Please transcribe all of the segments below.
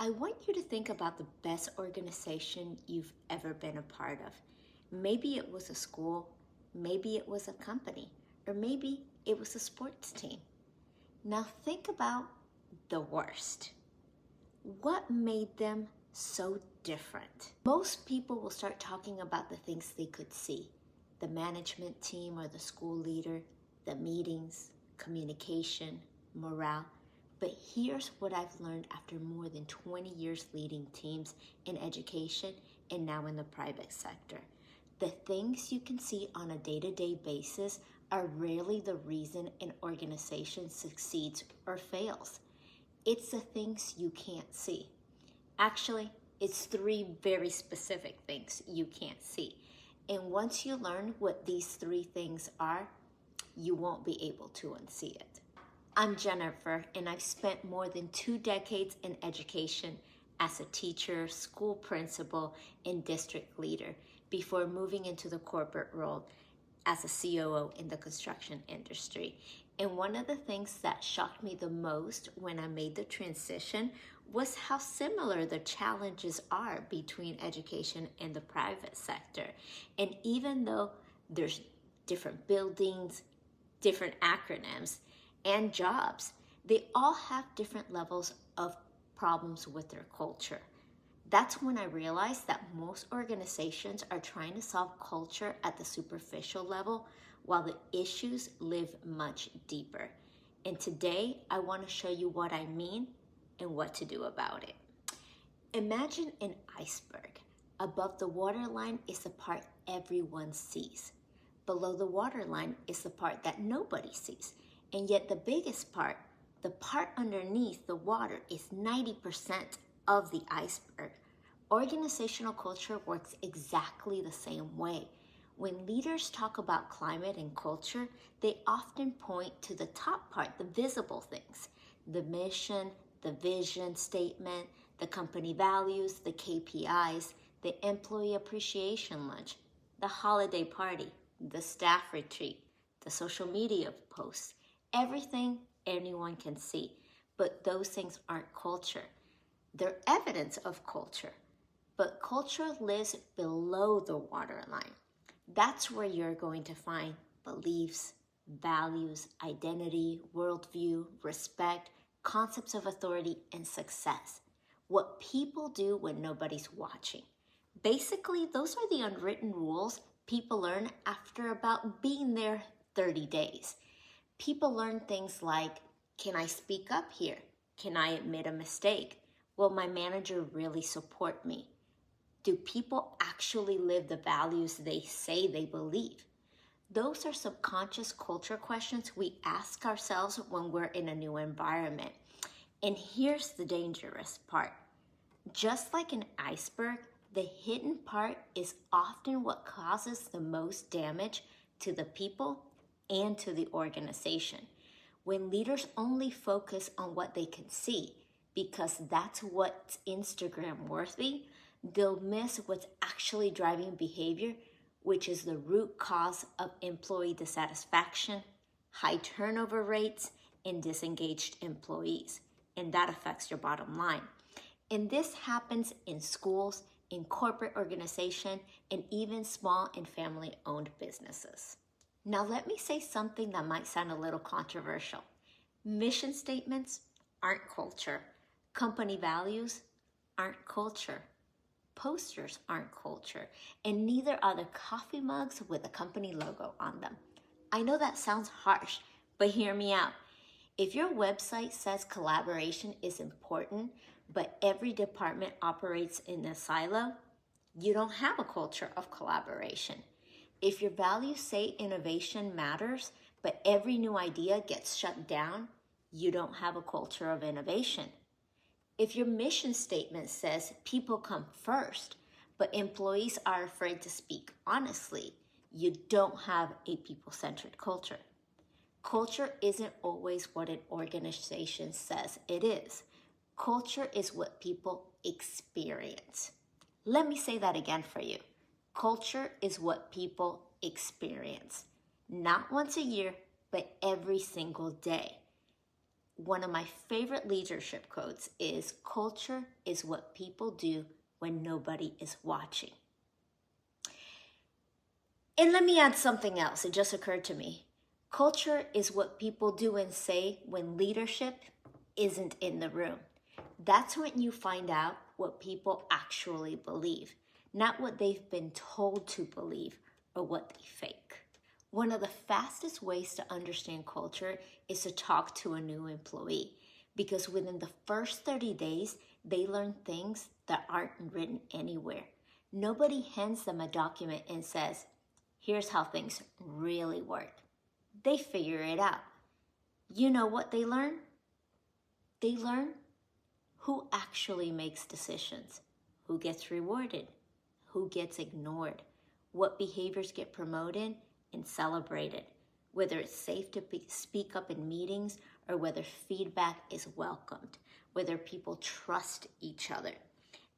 I want you to think about the best organization you've ever been a part of. Maybe it was a school, maybe it was a company, or maybe it was a sports team. Now think about the worst. What made them so different? Most people will start talking about the things they could see. The management team or the school leader, the meetings, communication, morale. But here's what I've learned after more than 20 years leading teams in education and now in the private sector. The things you can see on a day-to-day basis are rarely the reason an organization succeeds or fails. It's the things you can't see. Actually, it's 3 very specific things you can't see. And once you learn what these 3 things are, you won't be able to unsee it. I'm Jennifer, and I've spent more than 2 decades in education as a teacher, school principal, and district leader before moving into the corporate role as a COO in the construction industry. And one of the things that shocked me the most when I made the transition was how similar the challenges are between education and the private sector. And even though there's different buildings, different acronyms, and jobs, they all have different levels of problems with their culture. That's when I realized that most organizations are trying to solve culture at the superficial level while the issues live much deeper. And today, I want to show you what I mean and what to do about it. Imagine an iceberg. Above the waterline is the part everyone sees. Below the waterline is the part that nobody sees. And yet the biggest part, the part underneath the water, is 90% of the iceberg. Organizational culture works exactly the same way. When leaders talk about climate and culture, they often point to the top part, the visible things, the mission, the vision statement, the company values, the KPIs, the employee appreciation lunch, the holiday party, the staff retreat, the social media posts, everything anyone can see. But those things aren't culture. They're evidence of culture. But culture lives below the waterline. That's where you're going to find beliefs, values, identity, worldview, respect, concepts of authority, and success. What people do when nobody's watching. Basically, those are the unwritten rules people learn after about being there 30 days. People learn things like, can I speak up here? Can I admit a mistake? Will my manager really support me? Do people actually live the values they say they believe? Those are subconscious culture questions we ask ourselves when we're in a new environment. And here's the dangerous part. Just like an iceberg, the hidden part is often what causes the most damage to the people and to the organization. When leaders only focus on what they can see, because that's what's Instagram worthy, they'll miss what's actually driving behavior, which is the root cause of employee dissatisfaction, high turnover rates, and disengaged employees. And that affects your bottom line. And this happens in schools, in corporate organization, and even small and family-owned businesses. Now let me say something that might sound a little controversial. Mission statements aren't culture. Company values aren't culture. Posters aren't culture, and neither are the coffee mugs with a company logo on them. I know that sounds harsh, but hear me out. If your website says collaboration is important, but every department operates in a silo, you don't have a culture of collaboration. If your values say innovation matters, but every new idea gets shut down, you don't have a culture of innovation. If your mission statement says people come first, but employees are afraid to speak honestly, you don't have a people-centered culture. Culture isn't always what an organization says it is. Culture is what people experience. Let me say that again for you. Culture is what people experience. Not once a year, but every single day. One of my favorite leadership quotes is, "Culture is what people do when nobody is watching." And let me add something else. It just occurred to me. Culture is what people do and say when leadership isn't in the room. That's when you find out what people actually believe, not what they've been told to believe or what they fake. One of the fastest ways to understand culture is to talk to a new employee, because within the first 30 days, they learn things that aren't written anywhere. Nobody hands them a document and says, "Here's how things really work." They figure it out. You know what they learn? They learn who actually makes decisions, who gets rewarded, who gets ignored, what behaviors get promoted and celebrated, whether it's safe to speak up in meetings or whether feedback is welcomed, whether people trust each other.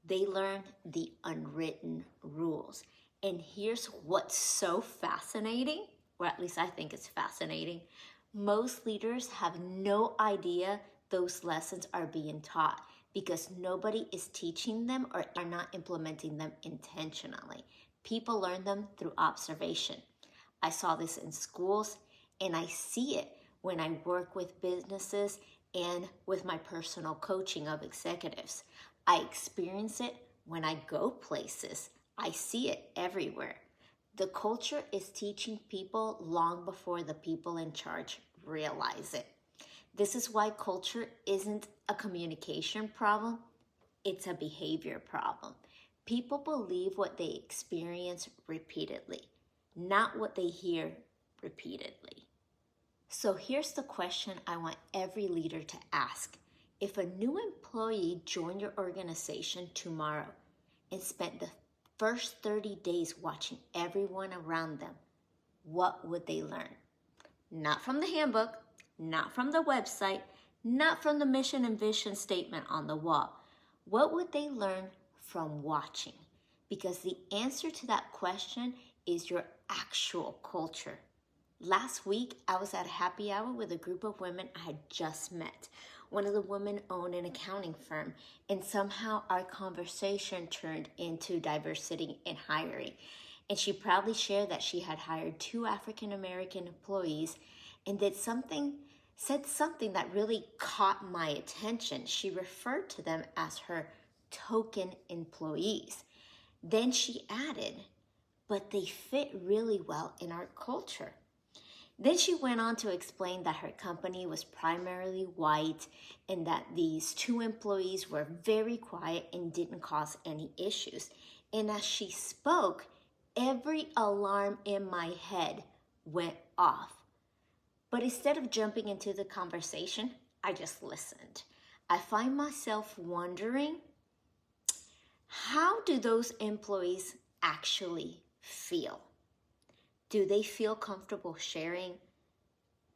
They learn the unwritten rules. And here's what's so fascinating, or at least I think it's fascinating. Most leaders have no idea those lessons are being taught because nobody is teaching them or are not implementing them intentionally. People learn them through observation. I saw this in schools, and I see it when I work with businesses and with my personal coaching of executives. I experience it when I go places. I see it everywhere. The culture is teaching people long before the people in charge realize it. This is why culture isn't a communication problem, it's a behavior problem. People believe what they experience repeatedly, not what they hear repeatedly. So here's the question I want every leader to ask. If a new employee joined your organization tomorrow and spent the first 30 days watching everyone around them, what would they learn? Not from the handbook, not from the website, not from the mission and vision statement on the wall. What would they learn from watching? Because the answer to that question is your actual culture. Last week, I was at a happy hour with a group of women I had just met. One of the women owned an accounting firm, and somehow our conversation turned into diversity in hiring. And she proudly shared that she had hired 2 African American employees and said something that really caught my attention. She referred to them as her token employees. Then she added, "But they fit really well in our culture." Then she went on to explain that her company was primarily white and that these 2 employees were very quiet and didn't cause any issues. And as she spoke, every alarm in my head went off. But instead of jumping into the conversation, I just listened. I find myself wondering, how do those employees actually feel? Do they feel comfortable sharing?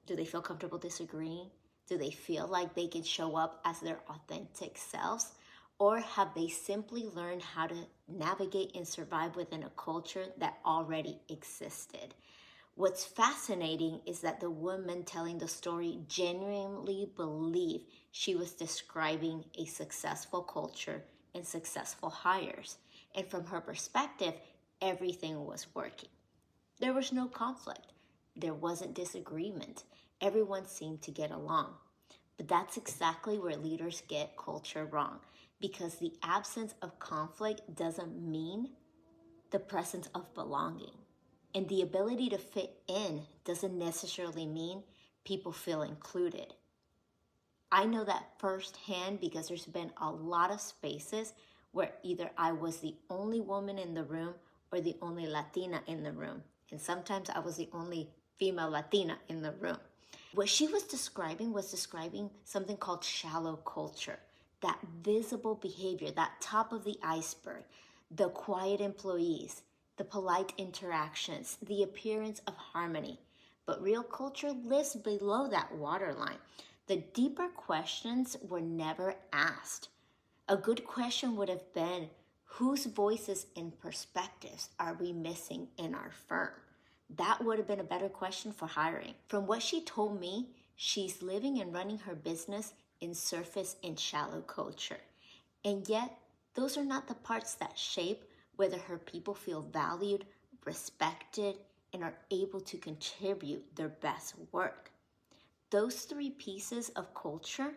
Do they feel comfortable disagreeing? Do they feel like they can show up as their authentic selves? Or have they simply learned how to navigate and survive within a culture that already existed? What's fascinating is that the woman telling the story genuinely believed she was describing a successful culture and successful hires. And from her perspective, everything was working. There was no conflict. There wasn't disagreement. Everyone seemed to get along. But that's exactly where leaders get culture wrong, because the absence of conflict doesn't mean the presence of belonging. And the ability to fit in doesn't necessarily mean people feel included. I know that firsthand because there's been a lot of spaces where either I was the only woman in the room or the only Latina in the room. And sometimes I was the only female Latina in the room. What she was describing something called shallow culture, that visible behavior, that top of the iceberg, the quiet employees, the polite interactions, the appearance of harmony. But real culture lives below that waterline. The deeper questions were never asked. A good question would have been, whose voices and perspectives are we missing in our firm? That would have been a better question for hiring. From what she told me, She's living and running her business in surface and shallow culture. And yet, those are not the parts that shape whether her people feel valued, respected, and are able to contribute their best work. Those three pieces of culture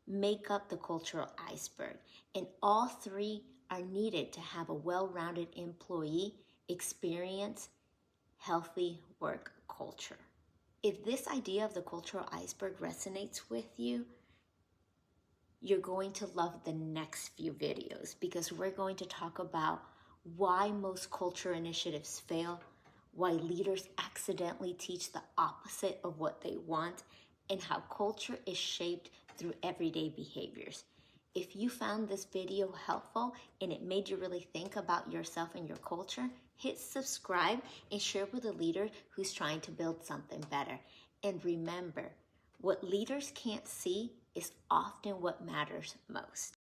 make up the cultural iceberg, and all three are needed to have a well-rounded employee experience healthy work culture. If this idea of the cultural iceberg resonates with you, you're going to love the next few videos because we're going to talk about why most culture initiatives fail, why leaders accidentally teach the opposite of what they want, and how culture is shaped through everyday behaviors. If you found this video helpful and it made you really think about yourself and your culture, hit subscribe and share with a leader who's trying to build something better. And remember, what leaders can't see is often what matters most.